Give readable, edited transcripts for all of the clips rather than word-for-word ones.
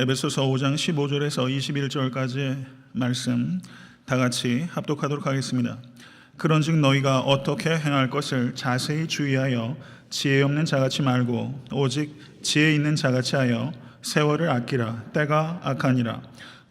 에베소서 5장 15절에서 21절까지의 말씀 다 같이 합독하도록 하겠습니다. 그런즉 너희가 어떻게 행할 것을 자세히 주의하여 지혜 없는 자같이 말고 오직 지혜 있는 자같이 하여 세월을 아끼라. 때가 악하니라.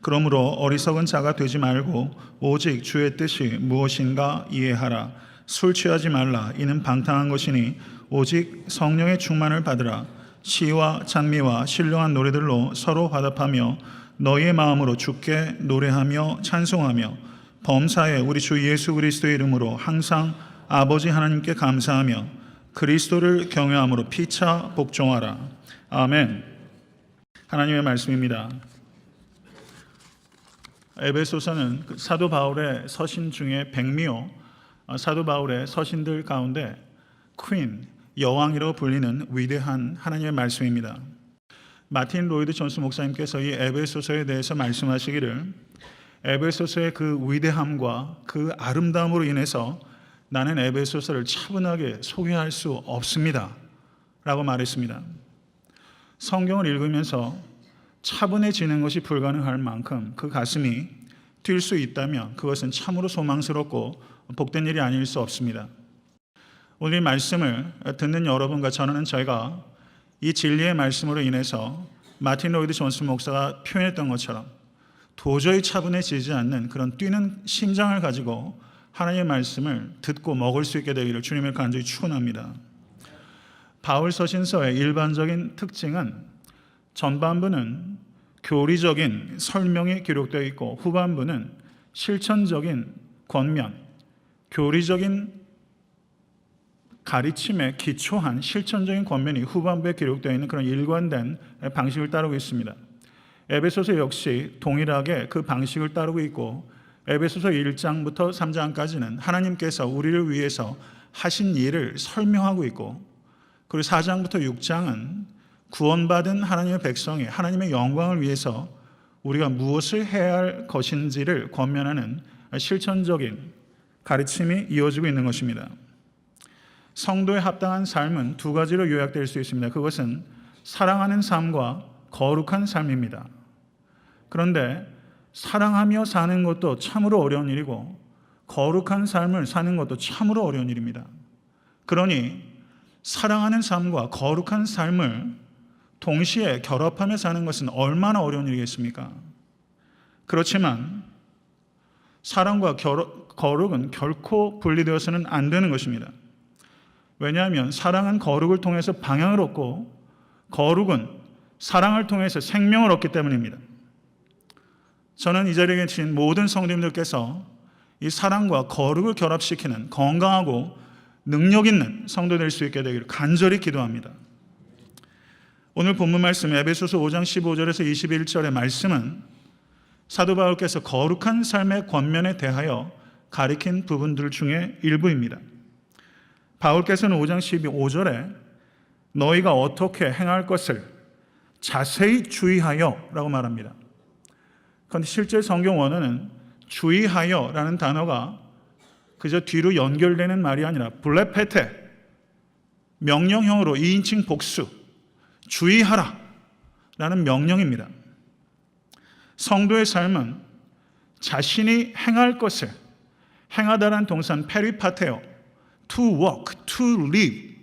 그러므로 어리석은 자가 되지 말고 오직 주의 뜻이 무엇인가 이해하라. 술 취하지 말라. 이는 방탕한 것이니 오직 성령의 충만을 받으라. 시와 찬미와 신령한 노래들로 서로 화답하며 너희의 마음으로 주께 노래하며 찬송하며 범사에 우리 주 예수 그리스도의 이름으로 항상 아버지 하나님께 감사하며 그리스도를 경외함으로 피차 복종하라. 아멘. 하나님의 말씀입니다. 에베소서는 사도 바울의 서신 중에 백미요, 사도 바울의 서신들 가운데 퀸, 여왕이라고 불리는 위대한 하나님의 말씀입니다. 마틴 로이드 존스 목사님께서 이 에베소서에 대해서 말씀하시기를 에베소서의 그 위대함과 그 아름다움으로 인해서 나는 에베소서를 차분하게 소개할 수 없습니다 라고 말했습니다. 성경을 읽으면서 차분해지는 것이 불가능할 만큼 그 가슴이 뛸 수 있다면 그것은 참으로 소망스럽고 복된 일이 아닐 수 없습니다. 오늘 이 말씀을 듣는 여러분과 저는 저희가 이 진리의 말씀으로 인해서 마틴 로이드 존스 목사가 표현했던 것처럼 도저히 차분해지지 않는 그런 뛰는 심장을 가지고 하나님의 말씀을 듣고 먹을 수 있게 되기를 주님을 간절히 축원합니다. 바울 서신서의 일반적인 특징은 전반부는 교리적인 설명이 기록되어 있고 후반부는 실천적인 권면, 교리적인 가르침에 기초한 실천적인 권면이 후반부에 기록되어 있는 그런 일관된 방식을 따르고 있습니다. 에베소서 역시 동일하게 그 방식을 따르고 있고 에베소서 1장부터 3장까지는 하나님께서 우리를 위해서 하신 일을 설명하고 있고 그리고 4장부터 6장은 구원받은 하나님의 백성이 하나님의 영광을 위해서 우리가 무엇을 해야 할 것인지를 권면하는 실천적인 가르침이 이어지고 있는 것입니다. 성도에 합당한 삶은 두 가지로 요약될 수 있습니다. 그것은 사랑하는 삶과 거룩한 삶입니다. 그런데 사랑하며 사는 것도 참으로 어려운 일이고 거룩한 삶을 사는 것도 참으로 어려운 일입니다. 그러니 사랑하는 삶과 거룩한 삶을 동시에 결합하며 사는 것은 얼마나 어려운 일이겠습니까? 그렇지만 사랑과 거룩은 결코 분리되어서는 안 되는 것입니다. 왜냐하면 사랑은 거룩을 통해서 방향을 얻고 거룩은 사랑을 통해서 생명을 얻기 때문입니다. 저는 이 자리에 계신 모든 성도님들께서 이 사랑과 거룩을 결합시키는 건강하고 능력 있는 성도 될 수 있게 되기를 간절히 기도합니다. 오늘 본문 말씀 에베소서 5장 15절에서 21절의 말씀은 사도 바울께서 거룩한 삶의 권면에 대하여 가리킨 부분들 중에 일부입니다. 바울께서는 5장 15절에 너희가 어떻게 행할 것을 자세히 주의하여 라고 말합니다. 그런데 실제 성경 원어는 주의하여 라는 단어가 그저 뒤로 연결되는 말이 아니라 블레페테, 명령형으로 2인칭 복수, 주의하라 라는 명령입니다. 성도의 삶은 자신이 행할 것을 행하다라는 동사는 페리파테오, to walk, to live.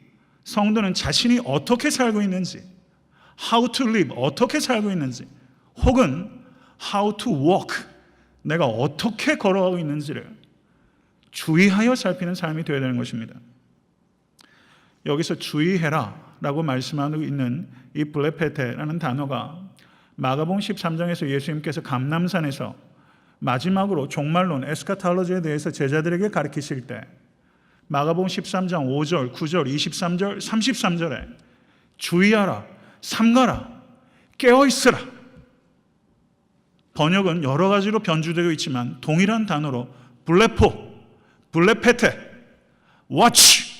성도는 자신이 어떻게 살고 있는지, how to live, 어떻게 살고 있는지, 혹은 how to walk, 내가 어떻게 걸어가고 있는지를 주의하여 살피는 삶이 되어야 되는 것입니다. 여기서 주의해라 라고 말씀하고 있는 이 블레페테라는 단어가 마가복음 13장에서 예수님께서 감람산에서 마지막으로 종말론 에스카탈로지에 대해서 제자들에게 가르치실 때 마가복음 13장 5절, 9절, 23절, 33절에 주의하라, 삼가라, 깨어있으라. 번역은 여러 가지로 변주되어 있지만 동일한 단어로 블레포, 블레페테, watch.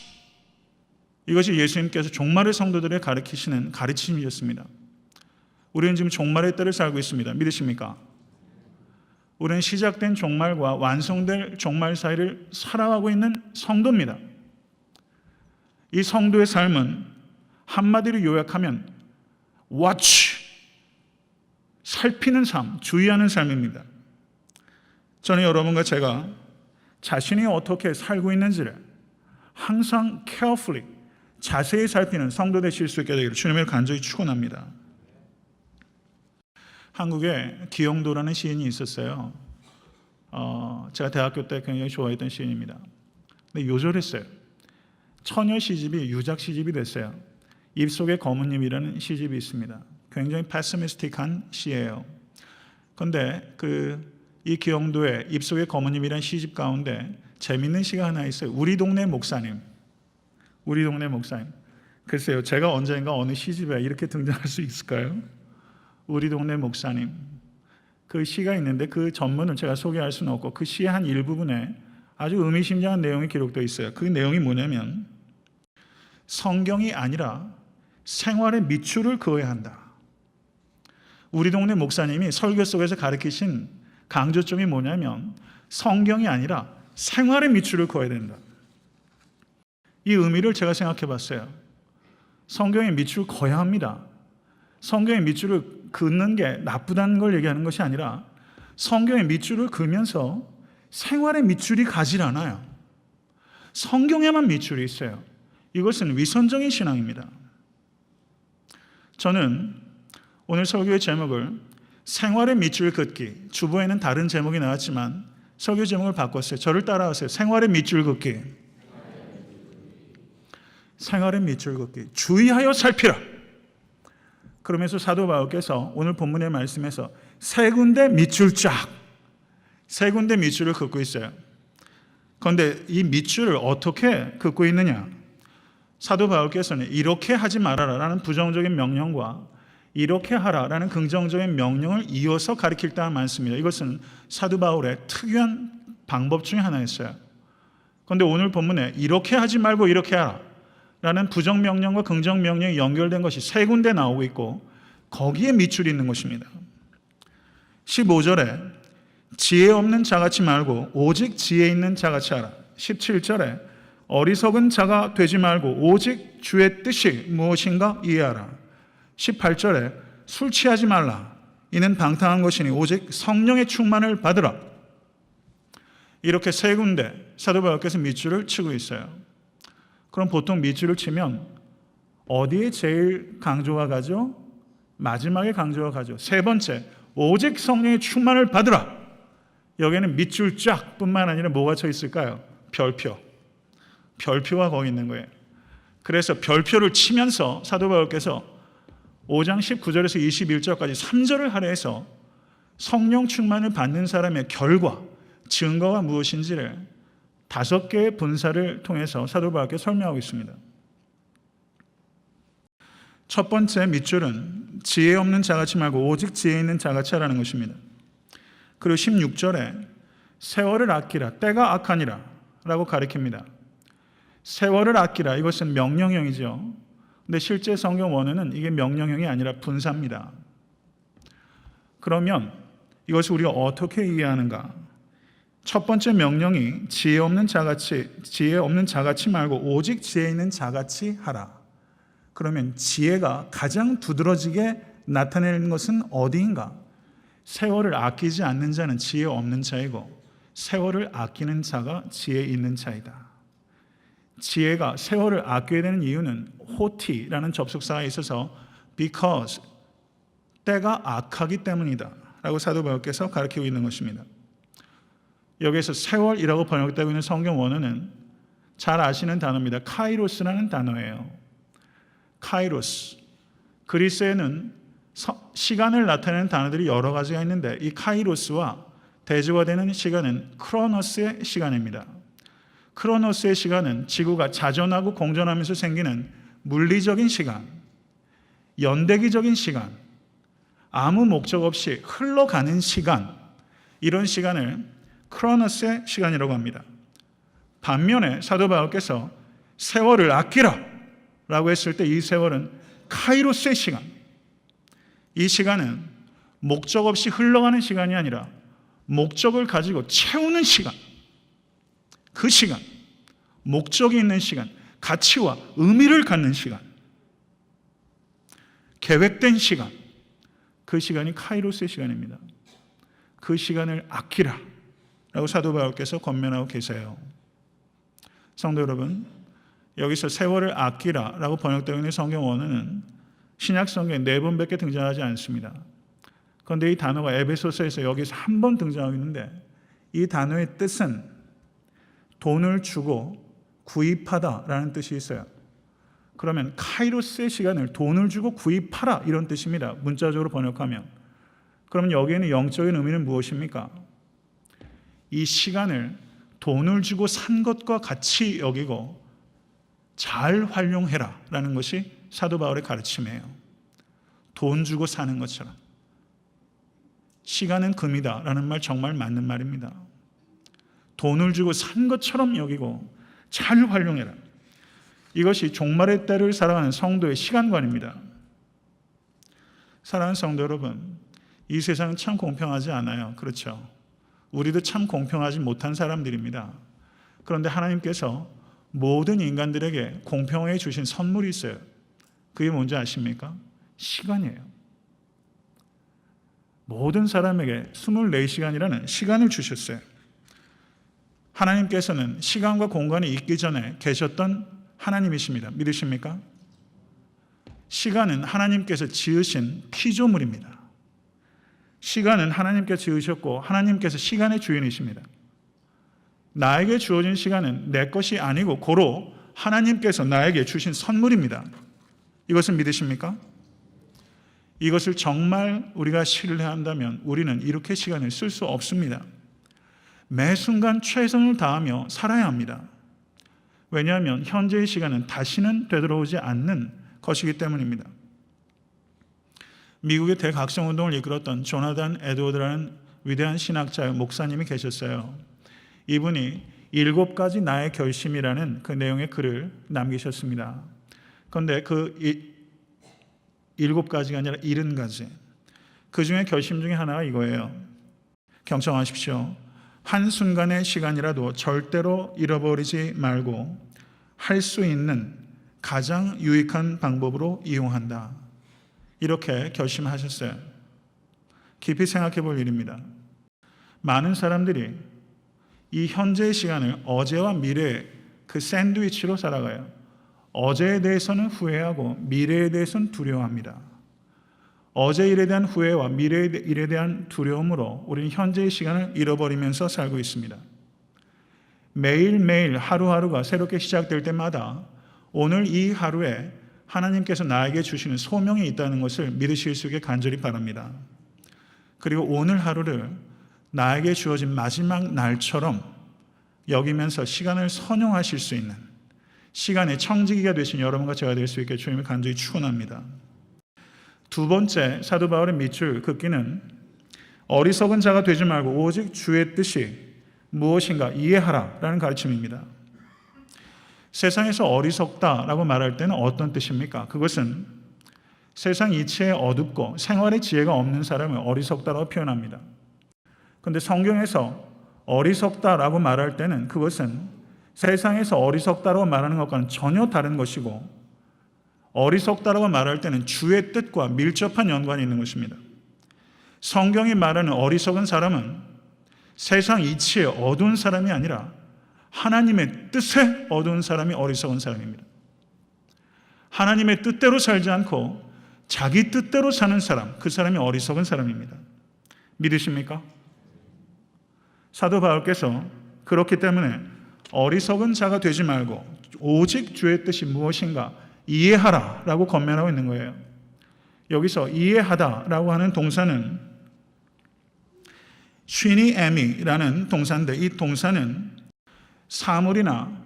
이것이 예수님께서 종말의 성도들에 가르치시는 가르침이었습니다. 우리는 지금 종말의 때를 살고 있습니다. 믿으십니까? 우리는 시작된 종말과 완성될 종말 사이를 살아가고 있는 성도입니다. 이 성도의 삶은 한마디로 요약하면 watch, 살피는 삶, 주의하는 삶입니다. 저는 여러분과 제가 자신이 어떻게 살고 있는지를 항상 carefully, 자세히 살피는 성도 되실 수 있게 되기를 주님을 간절히 축원합니다. 한국에 기영도라는 시인이 있었어요. 제가 대학교 때 굉장히 좋아했던 시인입니다. 근데 요절했어요. 처녀 시집이 유작 시집이 됐어요. 입속의 검은잎이라는 시집이 있습니다. 굉장히 패시미스틱한 시예요. 그런데 이 기영도의 입속의 검은잎이라는 시집 가운데 재밌는 시가 하나 있어요. 우리 동네 목사님. 글쎄요, 제가 언젠가 어느 시집에 이렇게 등장할 수 있을까요? 우리 동네 목사님. 그 시가 있는데 그 전문을 제가 소개할 수는 없고 그 시의 한 일부분에 아주 의미심장한 내용이 기록되어 있어요. 그 내용이 뭐냐면 성경이 아니라 생활의 밑줄을 그어야 한다. 우리 동네 목사님이 설교 속에서 가르치신 강조점이 뭐냐면 성경이 아니라 생활의 밑줄을 그어야 된다. 이 의미를 제가 생각해 봤어요. 성경의 밑줄을 그어야 합니다. 성경의 밑줄을 긋는 게 나쁘다는 걸 얘기하는 것이 아니라 성경의 밑줄을 그으면서 생활의 밑줄이 가질 않아요. 성경에만 밑줄이 있어요. 이것은 위선적인 신앙입니다. 저는 오늘 설교의 제목을 생활의 밑줄 긋기, 주보에는 다른 제목이 나왔지만 설교 제목을 바꿨어요. 저를 따라하세요. 생활의 밑줄 긋기. 생활의 밑줄 긋기. 주의하여 살피라. 그러면서 사도 바울께서 오늘 본문의 말씀에서 세 군데 밑줄을 긋고 있어요. 그런데 이 밑줄을 어떻게 긋고 있느냐? 사도 바울께서는 이렇게 하지 말아라라는 부정적인 명령과 이렇게 하라라는 긍정적인 명령을 이어서 가리킬 때가 많습니다. 이것은 사도 바울의 특유한 방법 중에 하나였어요. 그런데 오늘 본문에 이렇게 하지 말고 이렇게 하라 라는 부정명령과 긍정명령이 연결된 것이 세 군데 나오고 있고 거기에 밑줄이 있는 것입니다. 15절에 지혜 없는 자같이 말고 오직 지혜 있는 자같이 하라. 17절에 어리석은 자가 되지 말고 오직 주의 뜻이 무엇인가 이해하라. 18절에 술 취하지 말라. 이는 방탕한 것이니 오직 성령의 충만을 받으라. 이렇게 세 군데 사도 바울께서 밑줄을 치고 있어요. 그럼 보통 밑줄을 치면 어디에 제일 강조가 가죠? 마지막에 강조가 가죠. 세 번째, 오직 성령의 충만을 받으라. 여기에는 밑줄 쫙 뿐만 아니라 뭐가 쳐 있을까요? 별표가 거기 있는 거예요. 그래서 별표를 치면서 사도 바울께서 5장 19절에서 21절까지 3절을 할애해서 성령 충만을 받는 사람의 결과, 증거가 무엇인지를 5개의 분사를 통해서 사도 바울께 설명하고 있습니다. 첫 번째 밑줄은 지혜 없는 자같이 말고 오직 지혜 있는 자같이 하라는 것입니다. 그리고 16절에 세월을 아끼라, 때가 악하니라 라고 가리킵니다. 세월을 아끼라, 이것은 명령형이죠. 근데 실제 성경 원어는 이게 명령형이 아니라 분사입니다. 그러면 이것을 우리가 어떻게 이해하는가? 첫 번째 명령이 지혜 없는 자같이 말고 오직 지혜 있는 자같이 하라. 그러면 지혜가 가장 두드러지게 나타내는 것은 어디인가? 세월을 아끼지 않는 자는 지혜 없는 자이고 세월을 아끼는 자가 지혜 있는 자이다. 지혜가 세월을 아껴야 되는 이유는 호티라는 접속사가 있어서 because 때가 악하기 때문이다 라고 사도 바울께서 가르치고 있는 것입니다. 여기에서 세월이라고 번역되고 있는 성경 원어는 잘 아시는 단어입니다. 카이로스라는 단어예요. 카이로스. 그리스에는 시간을 나타내는 단어들이 여러 가지가 있는데 이 카이로스와 대조화되는 시간은 크로노스의 시간입니다. 크로노스의 시간은 지구가 자전하고 공전하면서 생기는 물리적인 시간, 연대기적인 시간, 아무 목적 없이 흘러가는 시간, 이런 시간을 크로노스의 시간이라고 합니다. 반면에 사도 바울께서 세월을 아끼라 라고 했을 때 이 세월은 카이로스의 시간, 이 시간은 목적 없이 흘러가는 시간이 아니라 목적을 가지고 채우는 시간, 그 시간, 목적이 있는 시간, 가치와 의미를 갖는 시간, 계획된 시간, 그 그 시간이 카이로스의 시간입니다. 그 시간을 아끼라 라고 사도 바울께서 권면하고 계세요. 성도 여러분, 여기서 세월을 아끼라 라고 번역되어 있는 성경 원어는 신약 성경에 4번밖에 등장하지 않습니다. 그런데 이 단어가 에베소서에서 여기서 한 번 등장하고 있는데, 이 단어의 뜻은 돈을 주고 구입하다라는 뜻이 있어요. 그러면 카이로스의 시간을 돈을 주고 구입하라 이런 뜻입니다. 문자적으로 번역하면. 그러면 여기에는 영적인 의미는 무엇입니까? 이 시간을 돈을 주고 산 것과 같이 여기고 잘 활용해라 라는 것이 사도 바울의 가르침이에요. 돈 주고 사는 것처럼. 시간은 금이다 라는 말 정말 맞는 말입니다. 돈을 주고 산 것처럼 여기고 잘 활용해라. 이것이 종말의 때를 살아가는 성도의 시간관입니다. 사랑하는 성도 여러분, 이 세상은 참 공평하지 않아요. 그렇죠? 우리도 참 공평하지 못한 사람들입니다. 그런데 하나님께서 모든 인간들에게 공평하게 주신 선물이 있어요. 그게 뭔지 아십니까? 시간이에요. 모든 사람에게 24시간이라는 시간을 주셨어요. 하나님께서는 시간과 공간이 있기 전에 계셨던 하나님이십니다. 믿으십니까? 시간은 하나님께서 지으신 피조물입니다. 시간은 하나님께서 지으셨고 하나님께서 시간의 주인이십니다. 나에게 주어진 시간은 내 것이 아니고 고로 하나님께서 나에게 주신 선물입니다. 이것을 믿으십니까? 이것을 정말 우리가 신뢰한다면 우리는 이렇게 시간을 쓸 수 없습니다. 매 순간 최선을 다하며 살아야 합니다. 왜냐하면 현재의 시간은 다시는 되돌아오지 않는 것이기 때문입니다. 미국의 대각성운동을 이끌었던 조나단 에드워드라는 위대한 신학자 목사님이 계셨어요. 이분이 7가지 나의 결심이라는 그 내용의 글을 남기셨습니다. 그런데 그 7가지가 아니라 70가지. 그 중에 결심 중에 하나가 이거예요. 경청하십시오. 한순간의 시간이라도 절대로 잃어버리지 말고 할 수 있는 가장 유익한 방법으로 이용한다. 이렇게 결심하셨어요. 깊이 생각해 볼 일입니다. 많은 사람들이 이 현재의 시간을 어제와 미래의 그 샌드위치로 살아가요. 어제에 대해서는 후회하고 미래에 대해서는 두려워합니다. 어제 일에 대한 후회와 미래의 일에 대한 두려움으로 우리는 현재의 시간을 잃어버리면서 살고 있습니다. 매일매일 하루하루가 새롭게 시작될 때마다 오늘 이 하루에 하나님께서 나에게 주시는 소명이 있다는 것을 믿으실 수 있게 간절히 바랍니다. 그리고 오늘 하루를 나에게 주어진 마지막 날처럼 여기면서 시간을 선용하실 수 있는 시간의 청지기가 되신 여러분과 제가 될 수 있게 주님을 간절히 축원합니다. 두 번째 사도 바울의 밑줄 긋기는 어리석은 자가 되지 말고 오직 주의 뜻이 무엇인가 이해하라 라는 가르침입니다. 세상에서 어리석다라고 말할 때는 어떤 뜻입니까? 그것은 세상 이치에 어둡고 생활의 지혜가 없는 사람을 어리석다라고 표현합니다. 그런데 성경에서 어리석다라고 말할 때는 그것은 세상에서 어리석다라고 말하는 것과는 전혀 다른 것이고 어리석다라고 말할 때는 주의 뜻과 밀접한 연관이 있는 것입니다. 성경이 말하는 어리석은 사람은 세상 이치에 어두운 사람이 아니라 하나님의 뜻에 어두운 사람이 어리석은 사람입니다. 하나님의 뜻대로 살지 않고 자기 뜻대로 사는 사람, 그 사람이 어리석은 사람입니다. 믿으십니까? 사도 바울께서 그렇기 때문에 어리석은 자가 되지 말고 오직 주의 뜻이 무엇인가 이해하라 라고 권면하고 있는 거예요. 여기서 이해하다 라고 하는 동사는 쉬니에미라는 동사인데 이 동사는 사물이나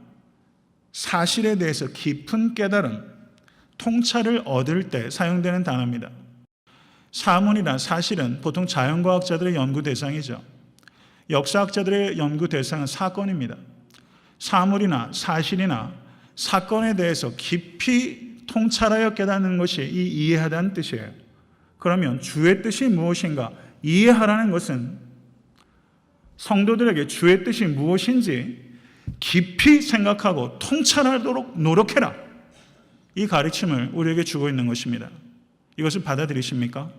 사실에 대해서 깊은 깨달음, 통찰을 얻을 때 사용되는 단어입니다. 사물이나 사실은 보통 자연과학자들의 연구 대상이죠. 역사학자들의 연구 대상은 사건입니다. 사물이나 사실이나 사건에 대해서 깊이 통찰하여 깨닫는 것이 이 이해하다는 뜻이에요. 그러면 주의 뜻이 무엇인가 이해하라는 것은 성도들에게 주의 뜻이 무엇인지 깊이 생각하고 통찰하도록 노력해라. 이 가르침을 우리에게 주고 있는 것입니다. 이것을 받아들이십니까?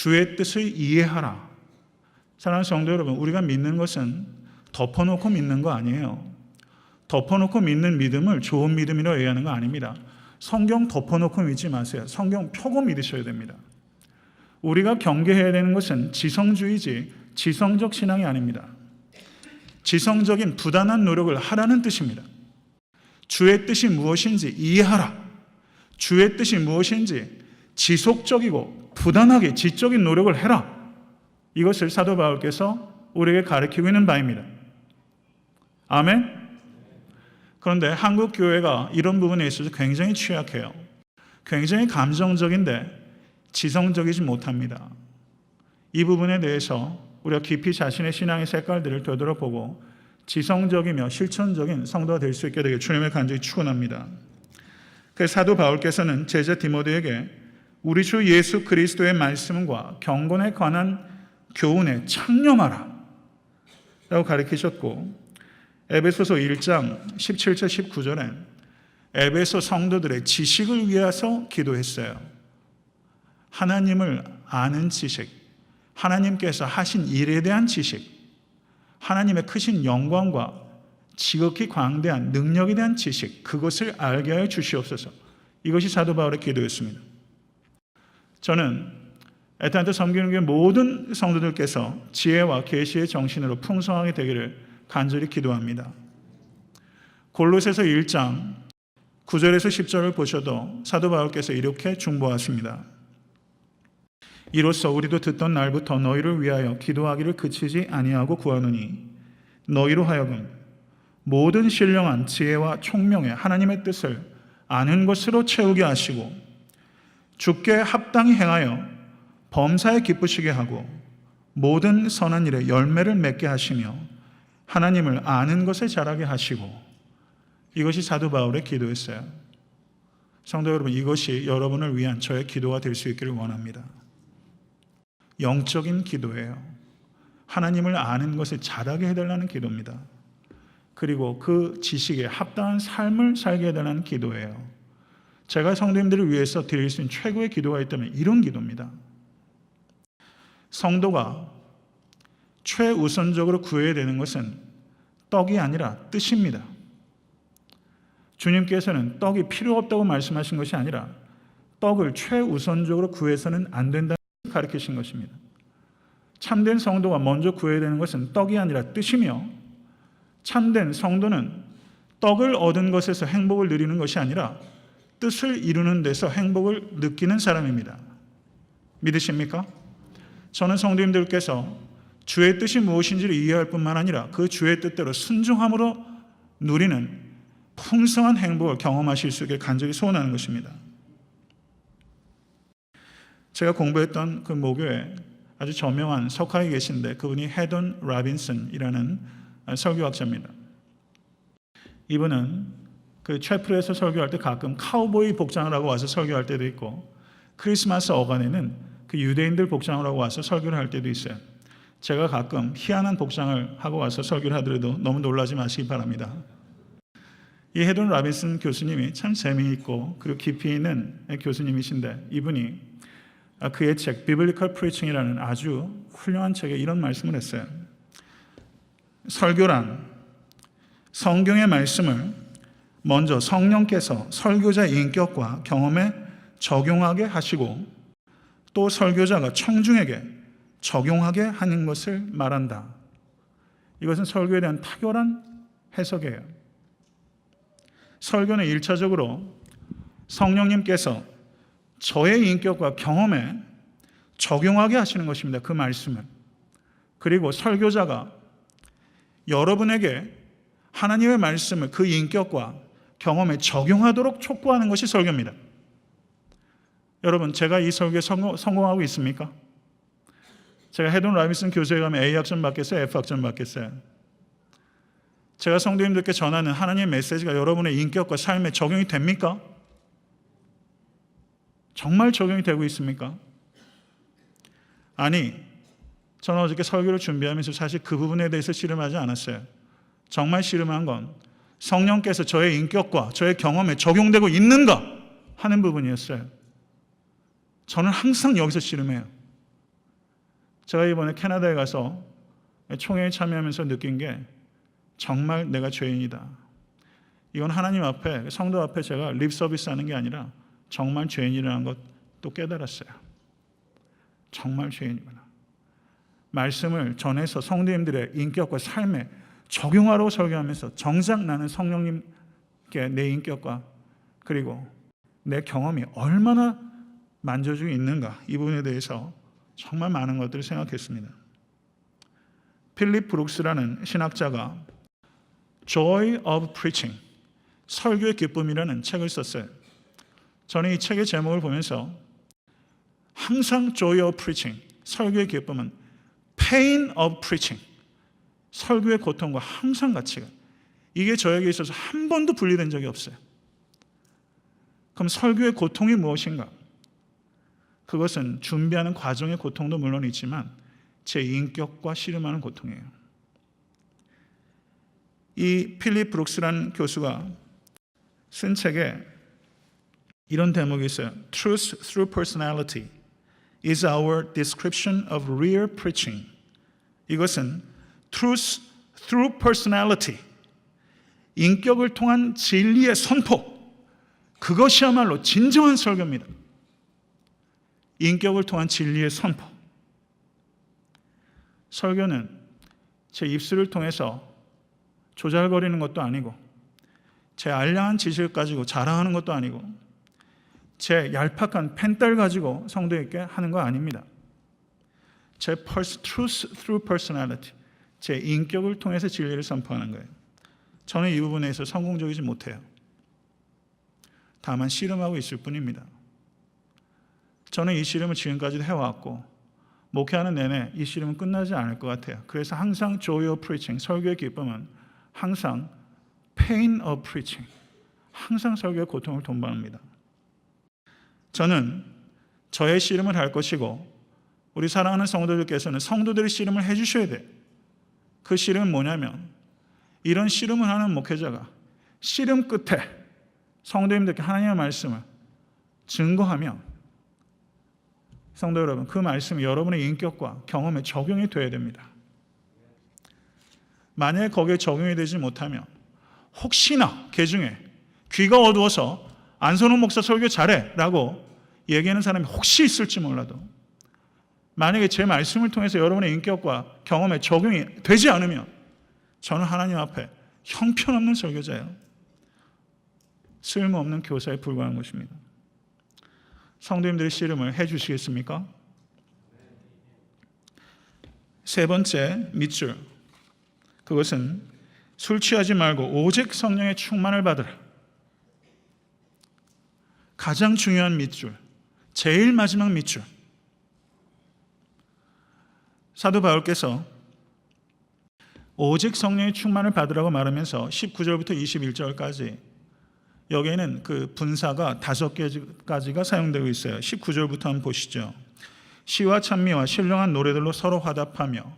주의 뜻을 이해하라. 사랑하는 성도 여러분, 우리가 믿는 것은 덮어놓고 믿는 거 아니에요. 덮어놓고 믿는 믿음을 좋은 믿음이라고 얘기하는 거 아닙니다. 성경 덮어놓고 믿지 마세요. 성경 펴고 믿으셔야 됩니다. 우리가 경계해야 되는 것은 지성주의지 지성적 신앙이 아닙니다. 지성적인 부단한 노력을 하라는 뜻입니다. 주의 뜻이 무엇인지 이해하라. 주의 뜻이 무엇인지 지속적이고 부단하게 지적인 노력을 해라. 이것을 사도 바울께서 우리에게 가르치고 있는 바입니다. 아멘? 그런데 한국 교회가 이런 부분에 있어서 굉장히 취약해요. 굉장히 감정적인데 지성적이지 못합니다. 이 부분에 대해서 우리가 깊이 자신의 신앙의 색깔들을 되돌아보고 지성적이며 실천적인 성도가 될 수 있게 되길 주님의 간절히 축원합니다. 그래서 사도 바울께서는 제자 디모데에게 우리 주 예수 그리스도의 말씀과 경건에 관한 교훈에 창념하라 라고 가르치셨고, 에베소서 1장 17절 19절에 에베소 성도들의 지식을 위해서 기도했어요. 하나님을 아는 지식, 하나님께서 하신 일에 대한 지식, 하나님의 크신 영광과 지극히 광대한 능력에 대한 지식, 그것을 알게 하여 주시옵소서. 이것이 사도 바울의 기도였습니다. 저는 애타한테 섬기는 교회 모든 성도들께서 지혜와 계시의 정신으로 풍성하게 되기를 간절히 기도합니다. 골로새서 1장 9절에서 10절을 보셔도 사도 바울께서 이렇게 중보하십니다. 이로써 우리도 듣던 날부터 너희를 위하여 기도하기를 그치지 아니하고 구하노니 너희로 하여금 모든 신령한 지혜와 총명의 하나님의 뜻을 아는 것으로 채우게 하시고 주께 합당히 행하여 범사에 기쁘시게 하고 모든 선한 일에 열매를 맺게 하시며 하나님을 아는 것에 자라게 하시고. 이것이 사도 바울의 기도였어요. 성도 여러분, 이것이 여러분을 위한 저의 기도가 될 수 있기를 원합니다. 영적인 기도예요. 하나님을 아는 것을 자라게 해달라는 기도입니다. 그리고 그 지식에 합당한 삶을 살게 해달라는 기도예요. 제가 성도님들을 위해서 드릴 수 있는 최고의 기도가 있다면 이런 기도입니다. 성도가 최우선적으로 구해야 되는 것은 떡이 아니라 뜻입니다. 주님께서는 떡이 필요 없다고 말씀하신 것이 아니라 떡을 최우선적으로 구해서는 안 된다는 것을 가르치신 것입니다. 참된 성도가 먼저 구해야 되는 것은 떡이 아니라 뜻이며, 참된 성도는 떡을 얻은 것에서 행복을 누리는 것이 아니라 뜻을 이루는 데서 행복을 느끼는 사람입니다. 믿으십니까? 저는 성도님들께서 주의 뜻이 무엇인지를 이해할 뿐만 아니라 그 주의 뜻대로 순종함으로 누리는 풍성한 행복을 경험하실 수 있게 간절히 소원하는 것입니다. 제가 공부했던 그 모교에 아주 저명한 석학이 계신데 그분이 헤던 라빈슨이라는 설교학자입니다. 이분은 그 채플에서 설교할 때 가끔 카우보이 복장을 하고 와서 설교할 때도 있고, 크리스마스 어간에는 그 유대인들 복장을 하고 와서 설교를 할 때도 있어요. 제가 가끔 희한한 복장을 하고 와서 설교를 하더라도 너무 놀라지 마시기 바랍니다. 이 헤던 라빈슨 교수님이 참 재미있고 그리고 깊이 있는 교수님이신데, 이분이 그의 책 비블리컬 프리칭이라는 아주 훌륭한 책에 이런 말씀을 했어요. 설교란 성경의 말씀을 먼저 성령께서 설교자의 인격과 경험에 적용하게 하시고 또 설교자가 청중에게 적용하게 하는 것을 말한다. 이것은 설교에 대한 탁월한 해석이에요. 설교는 1차적으로 성령님께서 저의 인격과 경험에 적용하게 하시는 것입니다. 그 말씀을. 그리고 설교자가 여러분에게 하나님의 말씀을 그 인격과 경험에 적용하도록 촉구하는 것이 설교입니다. 여러분, 제가 이 설교에 성공하고 있습니까? 제가 헤돈 라빈슨 교수에 가면 A학점 받겠어요? F학점 받겠어요? 제가 성도님들께 전하는 하나님의 메시지가 여러분의 인격과 삶에 적용이 됩니까? 정말 적용이 되고 있습니까? 아니, 저는 어저께 설교를 준비하면서 사실 그 부분에 대해서 씨름하지 않았어요. 정말 씨름한 건 성령께서 저의 인격과 저의 경험에 적용되고 있는가 하는 부분이었어요. 저는 항상 여기서 씨름해요. 제가 이번에 캐나다에 가서 총회에 참여하면서 느낀 게 정말 내가 죄인이다. 이건 하나님 앞에, 성도 앞에 제가 립 서비스 하는 게 아니라 정말 죄인이라는 것도 깨달았어요. 정말 죄인이구나. 말씀을 전해서 성도님들의 인격과 삶에 적용하라고 설교하면서 정작 나는 성령님께 내 인격과 그리고 내 경험이 얼마나 만져주고 있는가, 이 부분에 대해서 정말 많은 것들을 생각했습니다. 필립 브룩스라는 신학자가 Joy of Preaching, 설교의 기쁨이라는 책을 썼어요. 저는 이 책의 제목을 보면서 항상 Joy of Preaching, 설교의 기쁨은 Pain of Preaching, 설교의 고통과 항상 같이 가요. 이게 저에게 있어서 한 번도 분리된 적이 없어요. 그럼 설교의 고통이 무엇인가? 그것은 준비하는 과정의 고통도 물론 있지만 제 인격과 씨름하는 고통이에요. 이 필립 브룩스라는 교수가 쓴 책에 이런 대목이 있어요. Truth through personality is our description of real preaching. 이것은 Truth through personality, 인격을 통한 진리의 선포, 그것이야말로 진정한 설교입니다. 인격을 통한 진리의 선포. 설교는 제 입술을 통해서 조잘거리는 것도 아니고 제 알량한 지식을 가지고 자랑하는 것도 아니고 제 얄팍한 펜딸 가지고 성도에게 하는 거 아닙니다. 제 truth through personality, 제 인격을 통해서 진리를 선포하는 거예요. 저는 이 부분에서 성공적이지 못해요. 다만 씨름하고 있을 뿐입니다. 저는 이 씨름을 지금까지도 해왔고 목회하는 내내 이 씨름은 끝나지 않을 것 같아요. 그래서 항상 Joy of Preaching, 설교의 기쁨은 항상 Pain of Preaching, 항상 설교의 고통을 동반합니다. 저는 저의 씨름을 할 것이고 우리 사랑하는 성도들께서는 성도들의 씨름을 해주셔야 돼요. 그 씨름은 뭐냐면 이런 씨름을 하는 목회자가 씨름 끝에 성도님들께 하나님의 말씀을 증거하며 성도 여러분, 그 말씀이 여러분의 인격과 경험에 적용이 돼야 됩니다. 만약에 거기에 적용이 되지 못하면 혹시나 개 중에 귀가 어두워서 안선호 목사 설교 잘해 라고 얘기하는 사람이 혹시 있을지 몰라도 만약에 제 말씀을 통해서 여러분의 인격과 경험에 적용이 되지 않으면 저는 하나님 앞에 형편없는 설교자예요. 쓸모없는 교사에 불과한 것입니다. 성도님들의 씨름을 해 주시겠습니까? 세 번째 밑줄, 그것은 술 취하지 말고 오직 성령의 충만을 받으라. 가장 중요한 밑줄, 제일 마지막 밑줄. 사도 바울께서 오직 성령의 충만을 받으라고 말하면서 19절부터 21절까지 여기에는 그 분사가 5개까지가 사용되고 있어요. 19절부터 한번 보시죠. 시와 찬미와 신령한 노래들로 서로 화답하며,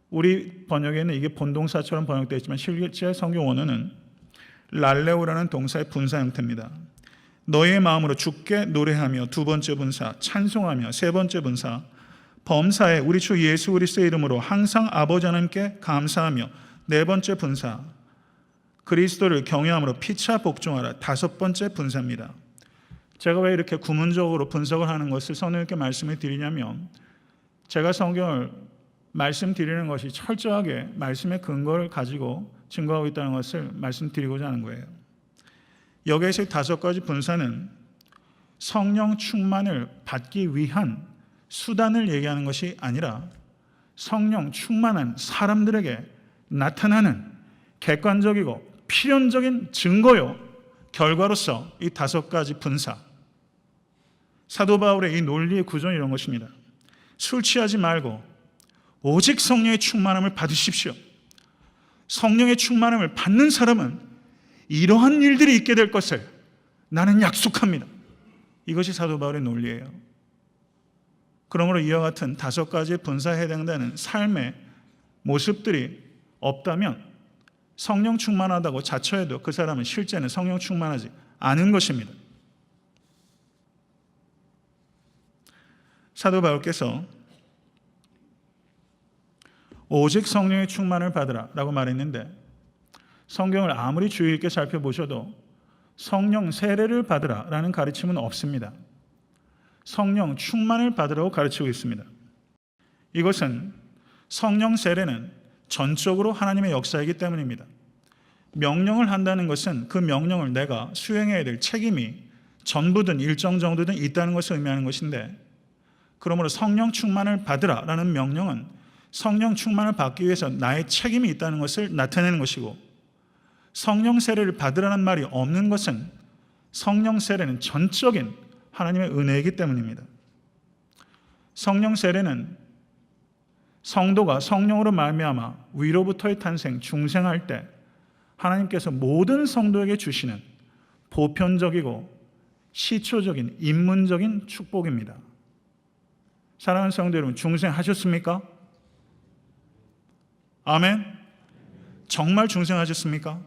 우리 번역에는 이게 본동사처럼 번역되어 있지만 실제 성경 원어는 랄레오라는 동사의 분사 형태입니다. 너희의 마음으로 주께 노래하며, 두 번째 분사 찬송하며, 세 번째 분사 범사에 우리 주 예수 그리스도의 이름으로 항상 아버지 하나님께 감사하며, 네 번째 분사 그리스도를 경외함으로 피차 복종하라, 다섯 번째 분사입니다. 제가 왜 이렇게 구문적으로 분석을 하는 것을 성령님께 말씀을 드리냐면, 제가 성경을 말씀드리는 것이 철저하게 말씀의 근거를 가지고 증거하고 있다는 것을 말씀드리고자 하는 거예요. 여기에서 5가지 분사는 성령 충만을 받기 위한 수단을 얘기하는 것이 아니라 성령 충만한 사람들에게 나타나는 객관적이고 필연적인 증거요 결과로서 이 5가지 분사, 사도 바울의 이 논리의 구조는 이런 것입니다. 술 취하지 말고 오직 성령의 충만함을 받으십시오. 성령의 충만함을 받는 사람은 이러한 일들이 있게 될 것을 나는 약속합니다. 이것이 사도 바울의 논리예요. 그러므로 이와 같은 5가지의 분사에 해당되는 삶의 모습들이 없다면 성령 충만하다고 자처해도 그 사람은 실제는 성령 충만하지 않은 것입니다. 사도 바울께서 오직 성령의 충만을 받으라 라고 말했는데, 성경을 아무리 주의 있게 살펴보셔도 성령 세례를 받으라 라는 가르침은 없습니다. 성령 충만을 받으라고 가르치고 있습니다. 이것은 성령 세례는 전적으로 하나님의 역사이기 때문입니다. 명령을 한다는 것은 그 명령을 내가 수행해야 될 책임이 전부든 일정 정도든 있다는 것을 의미하는 것인데, 그러므로 성령 충만을 받으라 라는 명령은 성령 충만을 받기 위해서 나의 책임이 있다는 것을 나타내는 것이고, 성령 세례를 받으라는 말이 없는 것은 성령 세례는 전적인 하나님의 은혜이기 때문입니다. 성령 세례는 성도가 성령으로 말미암아 위로부터의 탄생, 중생할 때 하나님께서 모든 성도에게 주시는 보편적이고 시초적인 인문적인 축복입니다. 사랑하는 성도 여러분, 중생하셨습니까? 아멘. 정말 중생하셨습니까?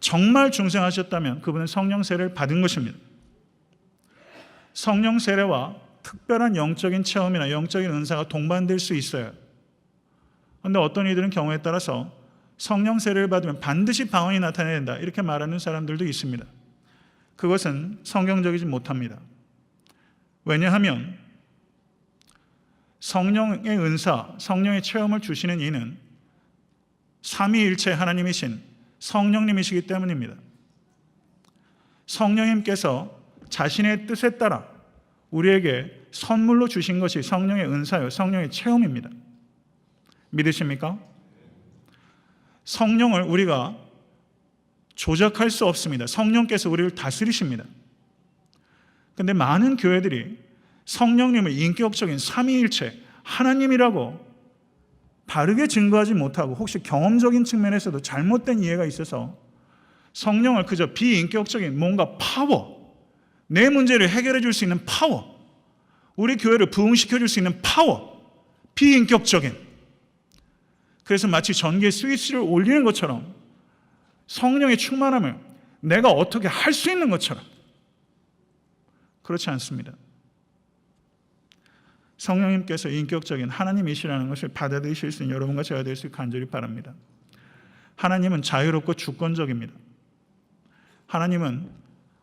정말 중생하셨다면 그분은 성령 세례를 받은 것입니다. 성령 세례와 특별한 영적인 체험이나 영적인 은사가 동반될 수 있어요. 그런데 어떤 이들은 경우에 따라서 성령 세례를 받으면 반드시 방언이 나타나야 된다 이렇게 말하는 사람들도 있습니다. 그것은 성경적이지 못합니다. 왜냐하면 성령의 은사, 성령의 체험을 주시는 이는 삼위일체 하나님이신 성령님이시기 때문입니다. 성령님께서 자신의 뜻에 따라 우리에게 선물로 주신 것이 성령의 은사요, 성령의 체험입니다. 믿으십니까? 성령을 우리가 조작할 수 없습니다. 성령께서 우리를 다스리십니다. 그런데 많은 교회들이 성령님을 인격적인 삼위일체 하나님이라고 바르게 증거하지 못하고, 혹시 경험적인 측면에서도 잘못된 이해가 있어서 성령을 그저 비인격적인 뭔가 파워, 내 문제를 해결해 줄 수 있는 파워, 우리 교회를 부흥시켜 줄 수 있는 파워, 비인격적인, 그래서 마치 전기에 스위치를 올리는 것처럼 성령의 충만함을 내가 어떻게 할 수 있는 것처럼, 그렇지 않습니다. 성령님께서 인격적인 하나님이시라는 것을 받아들이실 수 있는 여러분과 제가 될 수 있게 간절히 바랍니다. 하나님은 자유롭고 주권적입니다. 하나님은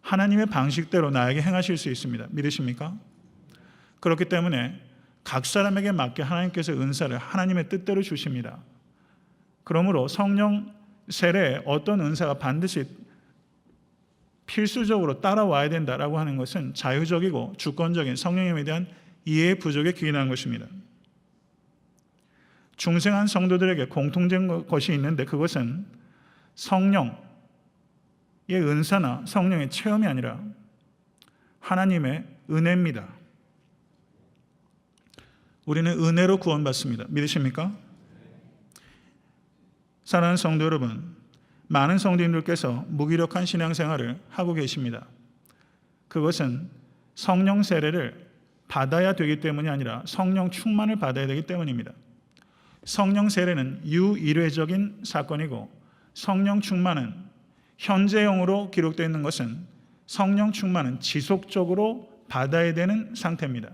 하나님의 방식대로 나에게 행하실 수 있습니다. 믿으십니까? 그렇기 때문에 각 사람에게 맞게 하나님께서 은사를 하나님의 뜻대로 주십니다. 그러므로 성령 세례에 어떤 은사가 반드시 필수적으로 따라와야 된다라고 하는 것은 자유적이고 주권적인 성령님에 대한 이해의 부족에 기인한 것입니다. 중생한 성도들에게 공통된 것이 있는데, 그것은 성령의 은사나 성령의 체험이 아니라 하나님의 은혜입니다. 우리는 은혜로 구원받습니다. 믿으십니까? 사랑하는 성도 여러분, 많은 성도님들께서 무기력한 신앙생활을 하고 계십니다. 그것은 성령 세례를 받아야 되기 때문이 아니라 성령 충만을 받아야 되기 때문입니다. 성령 세례는 유일회적인 사건이고, 성령 충만은 현재형으로 기록되어 있는 것은 성령 충만은 지속적으로 받아야 되는 상태입니다.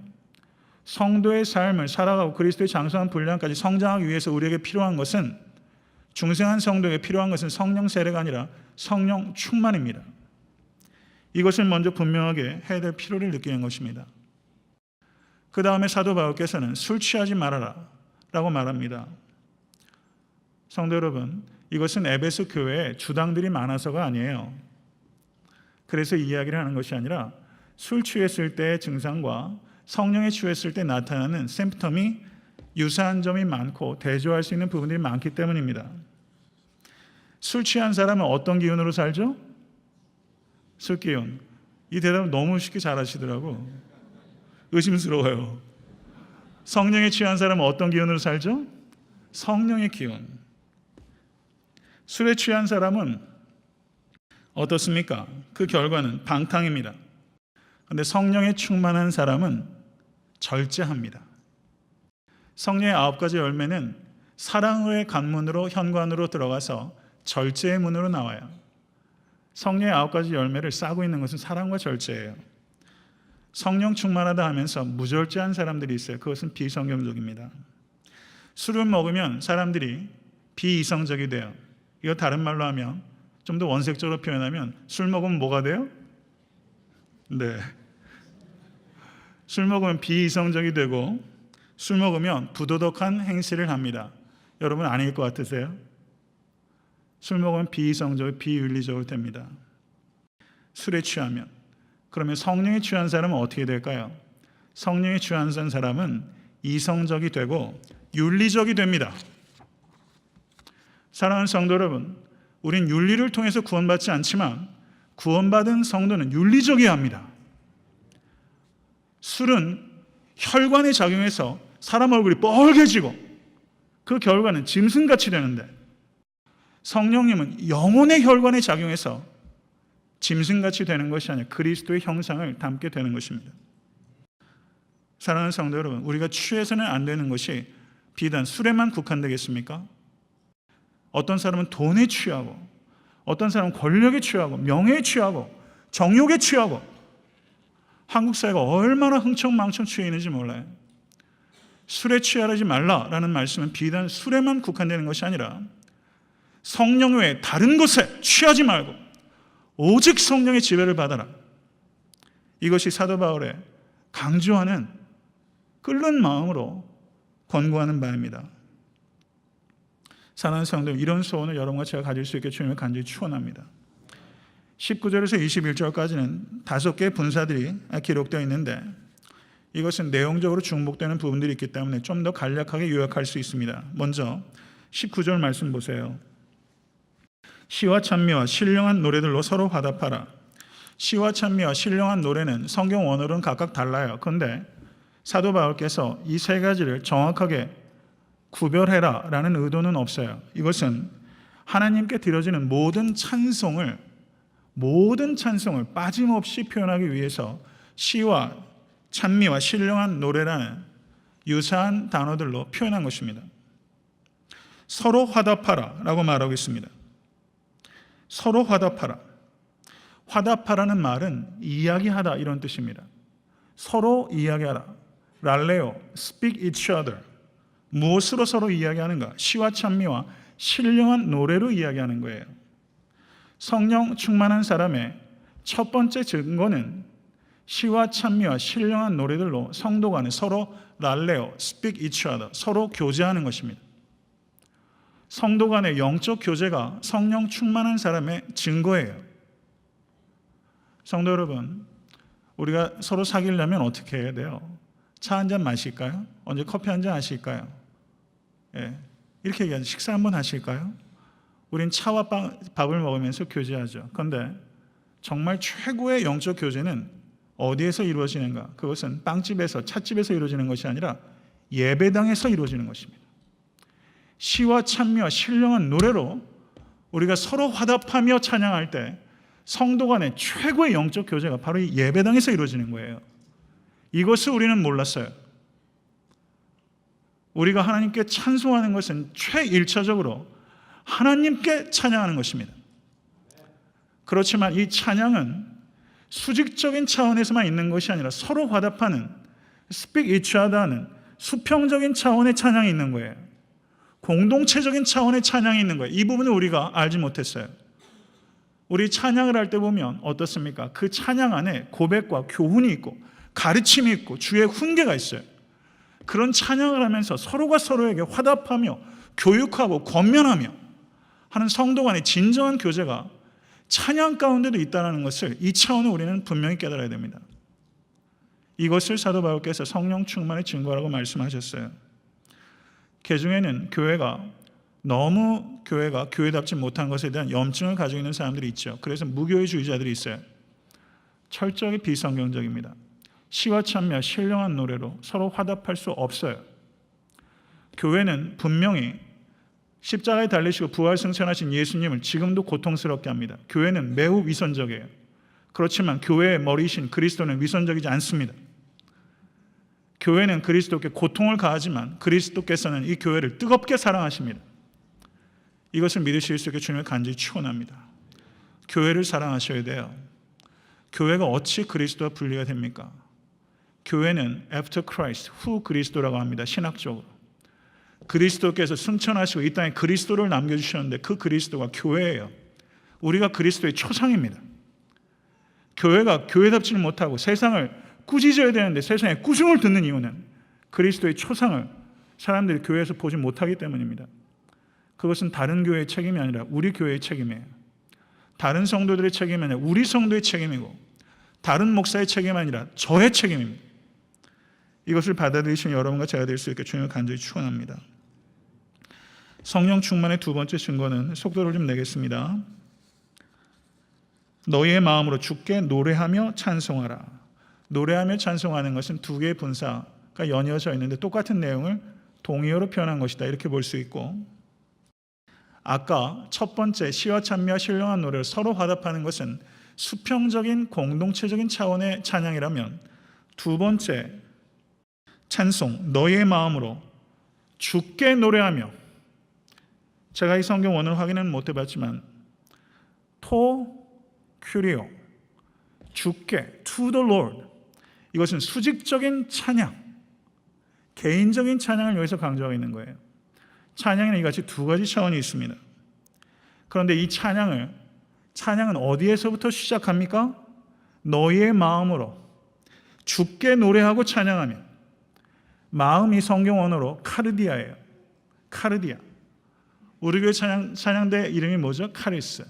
성도의 삶을 살아가고 그리스도의 장성한 분량까지 성장하기 위해서 우리에게 필요한 것은, 중생한 성도에게 필요한 것은 성령 세례가 아니라 성령 충만입니다. 이것을 먼저 분명하게 해야 될 필요를 느끼는 것입니다. 그 다음에 사도 바울께서는 술 취하지 말아라 라고 말합니다. 성도 여러분, 이것은 에베소 교회에 주당들이 많아서가 아니에요. 그래서 이 이야기를 하는 것이 아니라 술 취했을 때의 증상과 성령에 취했을 때 나타나는 심프텀이 유사한 점이 많고 대조할 수 있는 부분들이 많기 때문입니다. 술 취한 사람은 어떤 기운으로 살죠? 술 기운. 이 대답을 너무 쉽게 잘하시더라고. 의심스러워요. 성령에 취한 사람은 어떤 기운으로 살죠? 성령의 기운. 술에 취한 사람은 어떻습니까? 그 결과는 방탕입니다. 그런데 성령에 충만한 사람은 절제합니다. 성령의 9가지 열매는 사랑의 관문으로, 현관으로 들어가서 절제의 문으로 나와요. 성령의 9가지 열매를 싸고 있는 것은 사랑과 절제예요. 성령 충만하다 하면서 무절제한 사람들이 있어요. 그것은 비성경적입니다. 술을 먹으면 사람들이 비이성적이 돼요. 이거 다른 말로 하면, 좀 더 원색적으로 표현하면, 술 먹으면 뭐가 돼요? 네. 술 먹으면 비이성적이 되고, 술 먹으면 부도덕한 행실을 합니다. 여러분 아닐 것 같으세요? 술 먹으면 비이성적으로, 비윤리적으로 됩니다. 술에 취하면. 그러면 성령에 취한 사람은 어떻게 될까요? 성령에 취한 사람은 이성적이 되고 윤리적이 됩니다. 사랑하는 성도 여러분, 우린 윤리를 통해서 구원받지 않지만 구원받은 성도는 윤리적이어야 합니다. 술은 혈관에 작용해서 사람 얼굴이 뻘개지고 그 결과는 짐승같이 되는데, 성령님은 영혼의 혈관에 작용해서 짐승같이 되는 것이 아니라 그리스도의 형상을 담게 되는 것입니다. 사랑하는 성도 여러분, 우리가 취해서는 안 되는 것이 비단 술에만 국한되겠습니까? 어떤 사람은 돈에 취하고, 어떤 사람은 권력에 취하고, 명예에 취하고, 정욕에 취하고, 한국 사회가 얼마나 흥청망청 취해 있는지 몰라요. 술에 취하지 말라라는 말씀은 비단 술에만 국한되는 것이 아니라 성령 외에 다른 것에 취하지 말고 오직 성령의 지배를 받아라. 이것이 사도 바울의 강조하는 끓는 마음으로 권고하는 바입니다. 사랑하는 성도들, 이런 소원을 여러분과 제가 가질 수 있게 주님을 간절히 축원합니다. 19절에서 21절까지는 5개의 분사들이 기록되어 있는데, 이것은 내용적으로 중복되는 부분들이 있기 때문에 좀 더 간략하게 요약할 수 있습니다. 먼저 19절 말씀 보세요. 시와 찬미와 신령한 노래들로 서로 화답하라. 시와 찬미와 신령한 노래는 성경 원어로는 각각 달라요. 그런데 사도 바울께서 이 세 가지를 정확하게 구별해라 라는 의도는 없어요. 이것은 하나님께 드려지는 모든 찬송을 빠짐없이 표현하기 위해서 시와 찬미와 신령한 노래라는 유사한 단어들로 표현한 것입니다. 서로 화답하라 라고 말하고 있습니다. 서로 화답하라. 화답하라는 말은 이야기하다 이런 뜻입니다. 서로 이야기하라. 랄레오, speak each other. 무엇으로 서로 이야기하는가? 시와 찬미와 신령한 노래로 이야기하는 거예요. 성령 충만한 사람의 첫 번째 증거는 시와 찬미와 신령한 노래들로 성도 간에 서로 랄레오, speak each other, 서로 교제하는 것입니다. 성도 간의 영적 교제가 성령 충만한 사람의 증거예요. 성도 여러분, 우리가 서로 사귀려면 어떻게 해야 돼요? 차 한 잔 마실까요? 언제 커피 한 잔 하실까요? 예, 이렇게 얘기하죠. 식사 한번 하실까요? 우린 차와 밥을 먹으면서 교제하죠. 그런데 정말 최고의 영적 교제는 어디에서 이루어지는가? 그것은 빵집에서, 찻집에서 이루어지는 것이 아니라 예배당에서 이루어지는 것입니다. 시와 찬미와 신령한 노래로 우리가 서로 화답하며 찬양할 때 성도 간의 최고의 영적 교제가 바로 이 예배당에서 이루어지는 거예요. 이것을 우리는 몰랐어요. 우리가 하나님께 찬송하는 것은 최일차적으로 하나님께 찬양하는 것입니다. 그렇지만 이 찬양은 수직적인 차원에서만 있는 것이 아니라 서로 화답하는, speak each other 하는 수평적인 차원의 찬양이 있는 거예요. 공동체적인 차원의 찬양이 있는 거예요. 이 부분을 우리가 알지 못했어요. 우리 찬양을 할 때 보면 어떻습니까? 그 찬양 안에 고백과 교훈이 있고 가르침이 있고 주의 훈계가 있어요. 그런 찬양을 하면서 서로가 서로에게 화답하며 교육하고 권면하며 하는 성도 간의 진정한 교제가 찬양 가운데도 있다는 것을 이 차원을 우리는 분명히 깨달아야 됩니다. 이것을 사도 바울께서 성령 충만의 증거라고 말씀하셨어요. 개중에는 교회가 교회답지 못한 것에 대한 염증을 가지고 있는 사람들이 있죠. 그래서 무교회주의자들이 있어요. 철저하게 비성경적입니다. 시와 찬미와 신령한 노래로 서로 화답할 수 없어요. 교회는 분명히 십자가에 달리시고 부활승천하신 예수님을 지금도 고통스럽게 합니다. 교회는 매우 위선적이에요. 그렇지만 교회의 머리이신 그리스도는 위선적이지 않습니다. 교회는 그리스도께 고통을 가하지만 그리스도께서는 이 교회를 뜨겁게 사랑하십니다. 이것을 믿으실 수 있게 주님을 간절히 축원합니다. 교회를 사랑하셔야 돼요. 교회가 어찌 그리스도와 분리가 됩니까? 교회는 after Christ, 후 그리스도라고 합니다. 신학적으로. 그리스도께서 승천하시고 이 땅에 그리스도를 남겨주셨는데 그 그리스도가 교회예요. 우리가 그리스도의 초상입니다. 교회가 교회답지를 못하고 세상을 꾸짖어야 되는데 세상에 꾸중을 듣는 이유는 그리스도의 초상을 사람들이 교회에서 보지 못하기 때문입니다. 그것은 다른 교회의 책임이 아니라 우리 교회의 책임이에요. 다른 성도들의 책임이 아니라 우리 성도의 책임이고 다른 목사의 책임이 아니라 저의 책임입니다. 이것을 받아들이신 여러분과 제가 될 수 있게 주님을 간절히 축원합니다. 성령 충만의 두 번째 증거는 속도를 좀 내겠습니다. 너희의 마음으로 주께 노래하며 찬송하라. 노래하며 찬송하는 것은 두 개의 분사가 연이어져 있는데 똑같은 내용을 동의어로 표현한 것이다 이렇게 볼 수 있고, 아까 첫 번째 시와 찬미와 신령한 노래를 서로 화답하는 것은 수평적인 공동체적인 차원의 찬양이라면, 두 번째 찬송 너희의 마음으로 주께 노래하며, 제가 이 성경 원어를 확인은 못 해봤지만 토 큐리오, 주께, to the Lord, 이것은 수직적인 찬양, 개인적인 찬양을 여기서 강조하고 있는 거예요. 찬양에는 이같이 두 가지 차원이 있습니다. 그런데 이 찬양은 어디에서부터 시작합니까? 너희의 마음으로 주께 노래하고 찬양하며, 마음이 성경 언어로 카르디아예요. 카르디아. 우리 교회 찬양대 이름이 뭐죠? 카리스.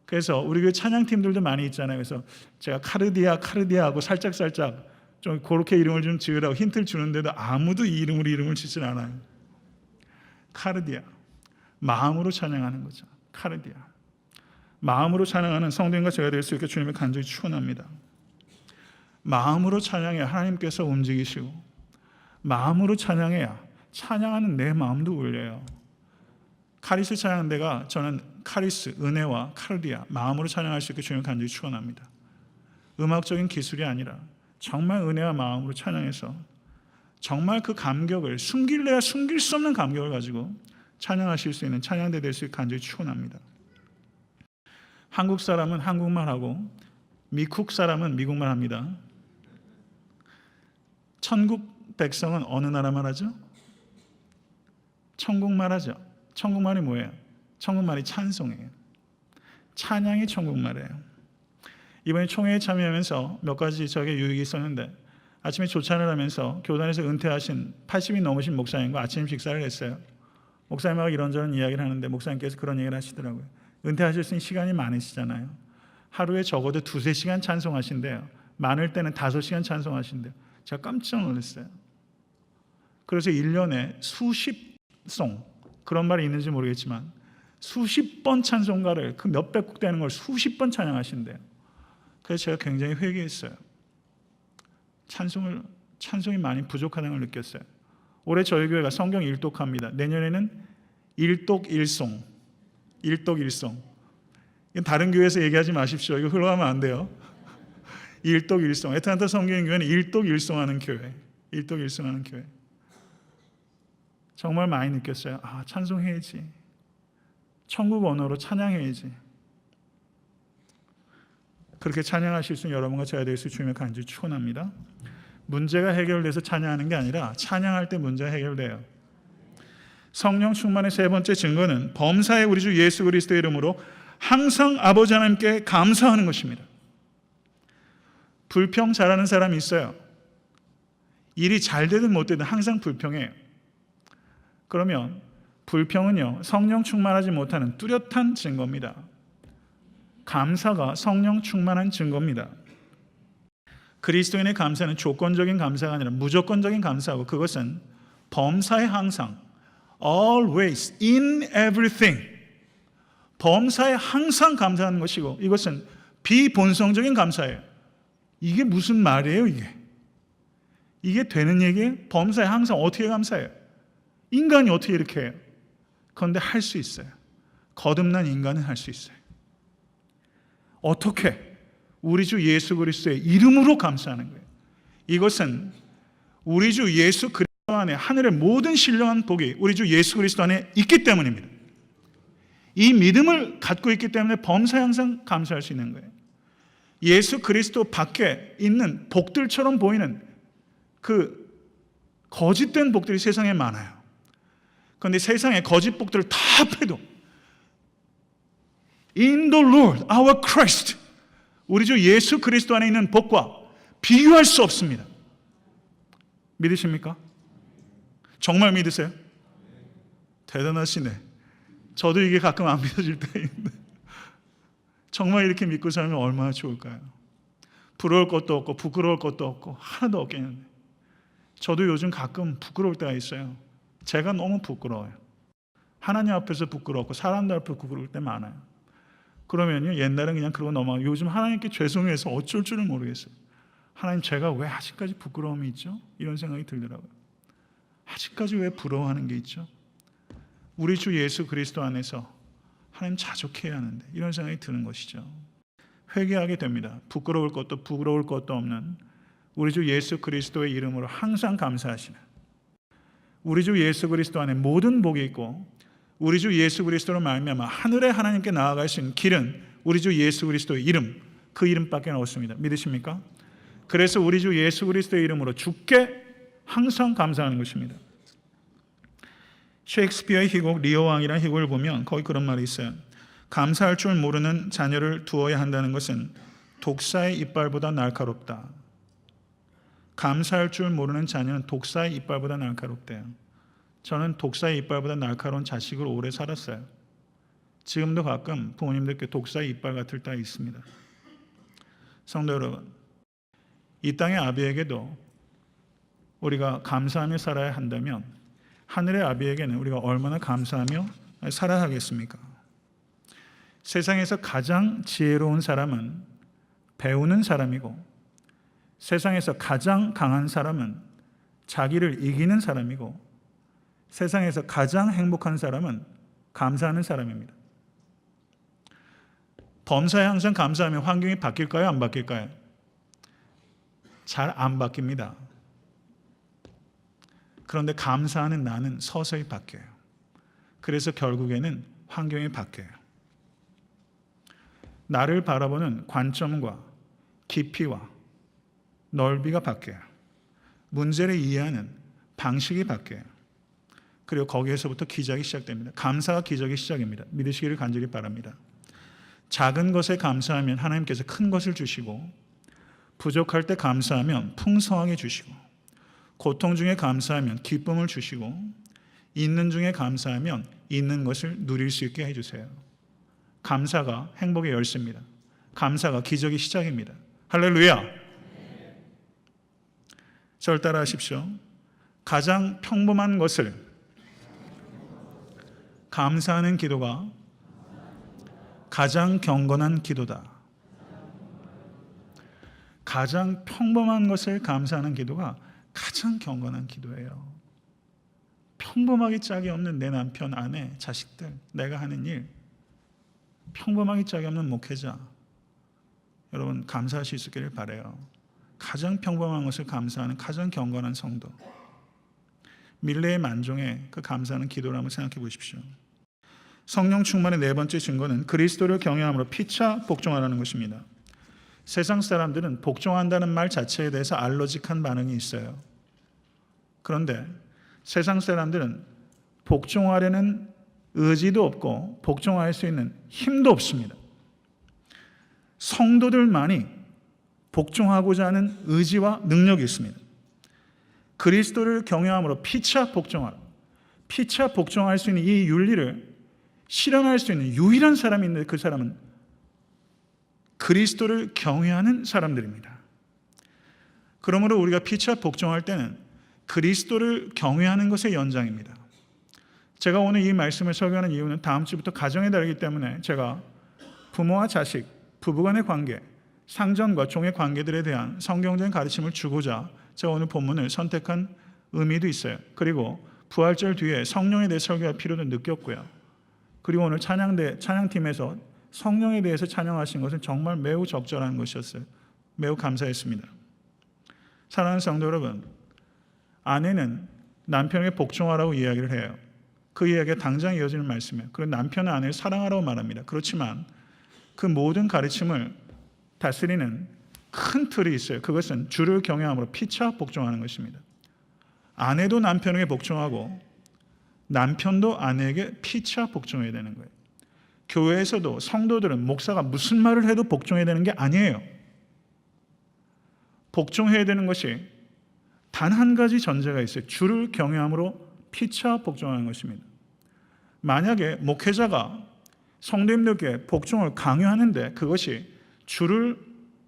그래서 우리 교회 찬양팀들도 많이 있잖아요. 그래서 제가 카르디아 하고 살짝 좀 그렇게 이름을 좀 지으라고 힌트를 주는데도 아무도 이 이름을 짓질 않아요. 카르디아. 마음으로 찬양하는 거죠. 카르디아. 마음으로 찬양하는 성도님과 제가 될 수 있게 주님을 간절히 축원합니다. 마음으로 찬양해야 하나님께서 움직이시고, 마음으로 찬양해야 찬양하는 내 마음도 울려요. 카리스 찬양대가 저는 카리스, 은혜와 카르디아, 마음으로 찬양할 수 있게 주님을 간절히 축원합니다. 음악적인 기술이 아니라 정말 은혜와 마음으로 찬양해서 정말 그 감격을 숨길래야 숨길 수 없는 감격을 가지고 찬양하실 수 있는 찬양대 될 수 있게 간절히 축원합니다. 한국 사람은 한국말하고 미국 사람은 미국말 합니다. 천국 백성은 어느 나라 말하죠? 천국말 하죠. 천국말이 뭐예요? 천국말이 찬송이에요. 찬양이 천국말이에요. 이번에 총회에 참여하면서 몇 가지 저에게 유익이 있었는데, 아침에 조찬을 하면서 교단에서 은퇴하신 80이 넘으신 목사님과 아침 식사를 했어요. 목사님하고 이런저런 이야기를 하는데 목사님께서 그런 얘기를 하시더라고요. 은퇴하실 수 있는 시간이 많으시잖아요. 하루에 적어도 2-3시간 찬송하신대요. 많을 때는 5시간 찬송하신대요. 제가 깜짝 놀랐어요. 그래서 1년에 수십 송, 그런 말이 있는지 모르겠지만 수십 번 찬송가를, 그 몇백 곡 되는 걸 수십 번 찬양하신대요. 그래서 제가 굉장히 회개했어요. 찬송이 많이 부족하다는 걸 느꼈어요. 올해 저희 교회가 성경 일독합니다. 내년에는 일독일송. 다른 교회에서 얘기하지 마십시오. 이거 흘러가면 안 돼요. 일독일송. 애틀랜타 성경교회는 일독일송하는 교회. 일독일송하는 교회. 정말 많이 느꼈어요. 아, 찬송해야지. 천국 언어로 찬양해야지. 그렇게 찬양하실 수 있는 여러분과 제가 될 수 주님을 간절히 축원합니다. 문제가 해결돼서 찬양하는 게 아니라 찬양할 때 문제가 해결돼요. 성령 충만의 세 번째 증거는 범사의 우리 주 예수 그리스도의 이름으로 항상 아버지 하나님께 감사하는 것입니다. 불평 잘하는 사람이 있어요. 일이 잘 되든 못 되든 항상 불평해요. 그러면 불평은요, 성령 충만하지 못하는 뚜렷한 증거입니다. 감사가 성령 충만한 증거입니다. 그리스도인의 감사는 조건적인 감사가 아니라 무조건적인 감사하고, 그것은 범사에 항상, always, in everything, 범사에 항상 감사하는 것이고, 이것은 비본성적인 감사예요. 이게 무슨 말이에요? 이게 되는 얘기예요? 범사에 항상 어떻게 감사해요? 인간이 어떻게 이렇게 해요? 그런데 할 수 있어요. 거듭난 인간은 할 수 있어요. 어떻게? 우리 주 예수 그리스도의 이름으로 감사하는 거예요. 이것은 우리 주 예수 그리스도 안에 하늘의 모든 신령한 복이 우리 주 예수 그리스도 안에 있기 때문입니다. 이 믿음을 갖고 있기 때문에 범사에 항상 감사할 수 있는 거예요. 예수 그리스도 밖에 있는 복들처럼 보이는 그 거짓된 복들이 세상에 많아요. 그런데 세상의 거짓 복들을 다 합해도 In the Lord, our Christ, 우리 주 예수 그리스도 안에 있는 복과 비교할 수 없습니다. 믿으십니까? 정말 믿으세요? 대단하시네. 저도 이게 가끔 안 믿어질 때 있는데 정말 이렇게 믿고 살면 얼마나 좋을까요? 부러울 것도 없고 부끄러울 것도 없고 하나도 없겠는데 저도 요즘 가끔 부끄러울 때가 있어요. 제가 너무 부끄러워요. 하나님 앞에서 부끄럽고 사람들 앞에 부끄러울 때 많아요. 그러면요, 옛날엔 그냥 그러고 넘어가고 요즘 하나님께 죄송해서 어쩔 줄을 모르겠어요. 하나님, 제가 왜 아직까지 부끄러움이 있죠? 이런 생각이 들더라고요. 아직까지 왜 부러워하는 게 있죠? 우리 주 예수 그리스도 안에서 하나님 자족해야 하는데 이런 생각이 드는 것이죠. 회개하게 됩니다. 부끄러울 것도 부끄러울 것도 없는 우리 주 예수 그리스도의 이름으로 항상 감사하시는 우리 주 예수 그리스도 안에 모든 복이 있고 우리 주 예수 그리스도로 말미암아 하늘에 하나님께 나아갈 수 있는 길은 우리 주 예수 그리스도의 이름, 그 이름밖에 없습니다. 믿으십니까? 그래서 우리 주 예수 그리스도의 이름으로 주께 항상 감사하는 것입니다. 셰익스피어의 희곡 리오 왕이라는 희곡을 보면 거기 그런 말이 있어요. 감사할 줄 모르는 자녀를 두어야 한다는 것은 독사의 이빨보다 날카롭다. 감사할 줄 모르는 자녀는 독사의 이빨보다 날카롭대요. 저는 독사의 이빨보다 날카로운 자식을 오래 살았어요. 지금도 가끔 부모님들께 독사의 이빨 같을 때가 있습니다. 성도 여러분, 이 땅의 아비에게도 우리가 감사하며 살아야 한다면 하늘의 아비에게는 우리가 얼마나 감사하며 살아야 하겠습니까? 세상에서 가장 지혜로운 사람은 배우는 사람이고 세상에서 가장 강한 사람은 자기를 이기는 사람이고 세상에서 가장 행복한 사람은 감사하는 사람입니다. 범사에 항상 감사하면 환경이 바뀔까요? 안 바뀔까요? 잘 안 바뀝니다. 그런데 감사하는 나는 서서히 바뀌어요. 그래서 결국에는 환경이 바뀌어요. 나를 바라보는 관점과 깊이와 넓이가 바뀌어요. 문제를 이해하는 방식이 바뀌어요. 그리고 거기에서부터 기적이 시작됩니다. 감사가 기적의 시작입니다. 믿으시기를 간절히 바랍니다. 작은 것에 감사하면 하나님께서 큰 것을 주시고 부족할 때 감사하면 풍성하게 주시고 고통 중에 감사하면 기쁨을 주시고 있는 중에 감사하면 있는 것을 누릴 수 있게 해주세요. 감사가 행복의 열쇠입니다. 감사가 기적의 시작입니다. 할렐루야. 저를 따라 하십시오. 가장 평범한 것을 감사하는 기도가 가장 경건한 기도다. 가장 평범한 것을 감사하는 기도가 가장 경건한 기도예요. 평범하게 짝이 없는 내 남편, 아내, 자식들, 내가 하는 일, 평범하게 짝이 없는 목회자, 여러분 감사하실 수 있기를 바라요. 가장 평범한 것을 감사하는 가장 경건한 성도, 밀레의 만종의 그 감사하는 기도를 한번 생각해 보십시오. 성령 충만의 네 번째 증거는 그리스도를 경외함으로 피차 복종하라는 것입니다. 세상 사람들은 복종한다는 말 자체에 대해서 알러직한 반응이 있어요. 그런데 세상 사람들은 복종하려는 의지도 없고 복종할 수 있는 힘도 없습니다. 성도들만이 복종하고자 하는 의지와 능력이 있습니다. 그리스도를 경외함으로 피차 복종하라. 피차 복종할 수 있는 이 윤리를 실현할 수 있는 유일한 사람이 있는데 그 사람은 그리스도를 경외하는 사람들입니다. 그러므로 우리가 피차 복종할 때는 그리스도를 경외하는 것의 연장입니다. 제가 오늘 이 말씀을 설교하는 이유는 다음 주부터 가정의 달이기 때문에 제가 부모와 자식, 부부간의 관계, 상전과 종의 관계들에 대한 성경적인 가르침을 주고자 제가 오늘 본문을 선택한 의미도 있어요. 그리고 부활절 뒤에 성령에 대해 설교할 필요도 느꼈고요. 그리고 오늘 찬양팀에서 성령에 대해서 찬양하신 것은 정말 매우 적절한 것이었어요. 매우 감사했습니다. 사랑하는 성도 여러분, 아내는 남편에게 복종하라고 이야기를 해요. 그 이야기가 당장 이어지는 말씀이에요. 그리고 남편은 아내를 사랑하라고 말합니다. 그렇지만 그 모든 가르침을 다스리는 큰 틀이 있어요. 그것은 주를 경외함으로 피차 복종하는 것입니다. 아내도 남편에게 복종하고 남편도 아내에게 피차 복종해야 되는 거예요. 교회에서도 성도들은 목사가 무슨 말을 해도 복종해야 되는 게 아니에요. 복종해야 되는 것이 단 한 가지 전제가 있어요. 주를 경외함으로 피차 복종하는 것입니다. 만약에 목회자가 성도님들께 복종을 강요하는데 그것이 주를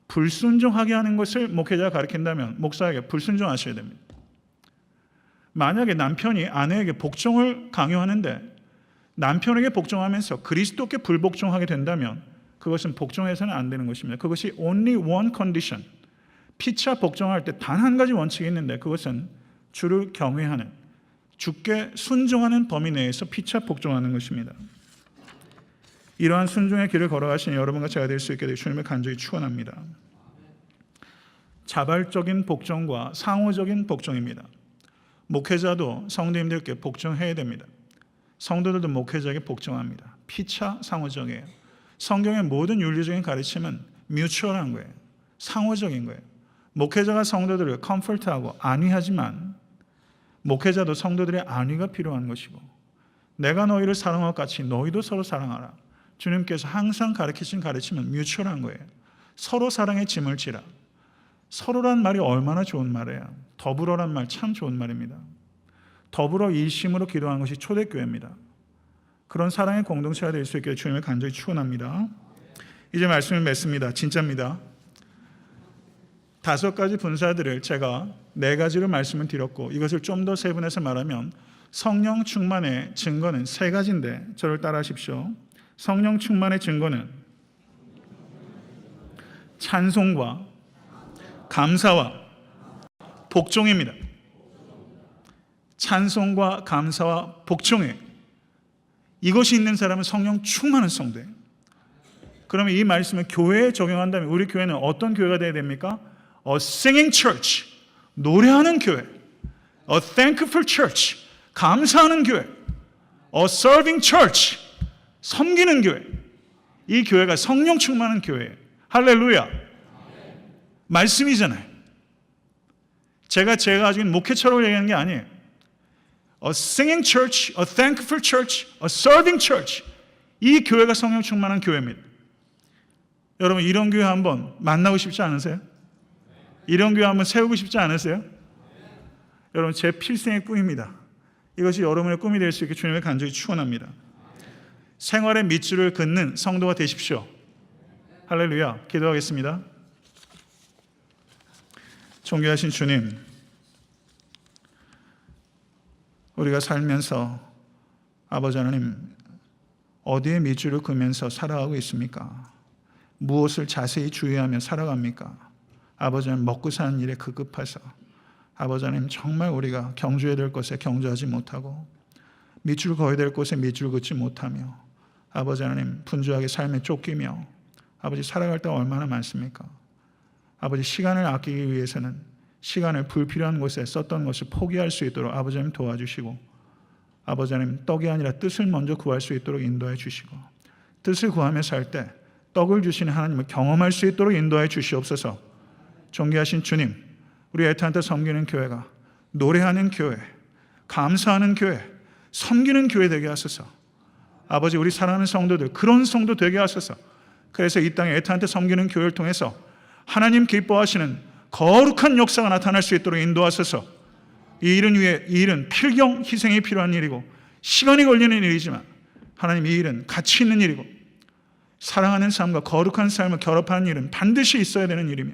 불순종하게 하는 것을 목회자가 가르친다면 목사에게 불순종하셔야 됩니다. 만약에 남편이 아내에게 복종을 강요하는데 남편에게 복종하면서 그리스도께 불복종하게 된다면 그것은 복종해서는 안 되는 것입니다. 그것이 only one condition. 피차 복종할 때 단 한 가지 원칙이 있는데 그것은 주를 경외하는, 주께 순종하는 범위 내에서 피차 복종하는 것입니다. 이러한 순종의 길을 걸어가신 여러분과 제가 될 수 있게 되길 주님을 간절히 축원합니다. 자발적인 복종과 상호적인 복종입니다. 목회자도 성도님들께 복종해야 됩니다. 성도들도 목회자에게 복종합니다. 피차 상호적이에요. 성경의 모든 윤리적인 가르침은 뮤추얼한 거예요. 상호적인 거예요. 목회자가 성도들을 컴포트하고 안위하지만 목회자도 성도들의 안위가 필요한 것이고 내가 너희를 사랑한 것 같이 너희도 서로 사랑하라. 주님께서 항상 가르치신 가르침은 뮤추얼한 거예요. 서로 사랑의 짐을 지라. 서로란 말이 얼마나 좋은 말이에요. 더불어란 말 참 좋은 말입니다. 더불어 일심으로 기도하는 것이 초대교회입니다. 그런 사랑의 공동체가 될 수 있게 주님을 간절히 축원합니다. 이제 말씀을 맺습니다. 진짜입니다. 5가지 분사들을 제가 4가지로 말씀을 드렸고 이것을 좀 더 세분해서 말하면 성령 충만의 증거는 3가지인데 저를 따라하십시오. 성령 충만의 증거는 찬송과 감사와 복종입니다. 찬송과 감사와 복종이에요. 이것이 있는 사람은 성령 충만한 성도예요. 그러면 이 말씀을 교회에 적용한다면 우리 교회는 어떤 교회가 되어야 됩니까? A singing church, 노래하는 교회. A thankful church, 감사하는 교회. A serving church, 섬기는 교회. 이 교회가 성령 충만한 교회예요. 할렐루야. 말씀이잖아요. 제가 가지고 있는 목회처럼 얘기하는 게 아니에요. A singing church, a thankful church, a serving church. 이 교회가 성령 충만한 교회입니다. 여러분 이런 교회 한번 만나고 싶지 않으세요? 이런 교회 한번 세우고 싶지 않으세요? 여러분 제 필생의 꿈입니다. 이것이 여러분의 꿈이 될 수 있게 주님을 간절히 축원합니다. 생활의 밑줄을 긋는 성도가 되십시오. 할렐루야. 기도하겠습니다. 존귀하신 주님, 우리가 살면서 아버지 하나님 어디에 밑줄을 그면서 살아가고 있습니까? 무엇을 자세히 주의하며 살아갑니까? 아버지 하나님 먹고 사는 일에 급급해서 아버지 하나님 정말 우리가 경주해야 될 것에 경주하지 못하고 밑줄 그어야 될 곳에 밑줄 긋지 못하며 아버지 하나님 분주하게 삶에 쫓기며 아버지 살아갈 때가 얼마나 많습니까? 아버지 시간을 아끼기 위해서는 시간을 불필요한 곳에 썼던 것을 포기할 수 있도록 아버지 하나님 도와주시고 아버지 하나님 떡이 아니라 뜻을 먼저 구할 수 있도록 인도해 주시고 뜻을 구하며 살 때 떡을 주시는 하나님을 경험할 수 있도록 인도해 주시옵소서. 존귀하신 주님, 우리 애타한테 섬기는 교회가 노래하는 교회, 감사하는 교회, 섬기는 교회 되게 하소서. 아버지 우리 사랑하는 성도들 그런 성도 되게 하소서. 그래서 이 땅에 애타한테 섬기는 교회를 통해서 하나님 기뻐하시는 거룩한 역사가 나타날 수 있도록 인도하소서. 이 일은 필경 희생이 필요한 일이고 시간이 걸리는 일이지만 하나님 이 일은 가치 있는 일이고 사랑하는 삶과 거룩한 삶을 결합하는 일은 반드시 있어야 되는 일이며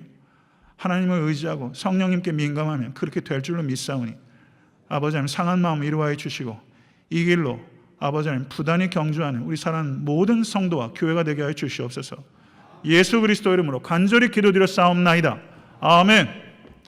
하나님을 의지하고 성령님께 민감하면 그렇게 될 줄로 믿사오니 아버지 하나님 상한 마음 이루어해 주시고 이 길로 아버지 하나님 부단히 경주하는 우리 사랑하는 모든 성도와 교회가 되게 하여 주시옵소서. 예수 그리스도 이름으로 간절히 기도드려 싸움나이다. 아멘.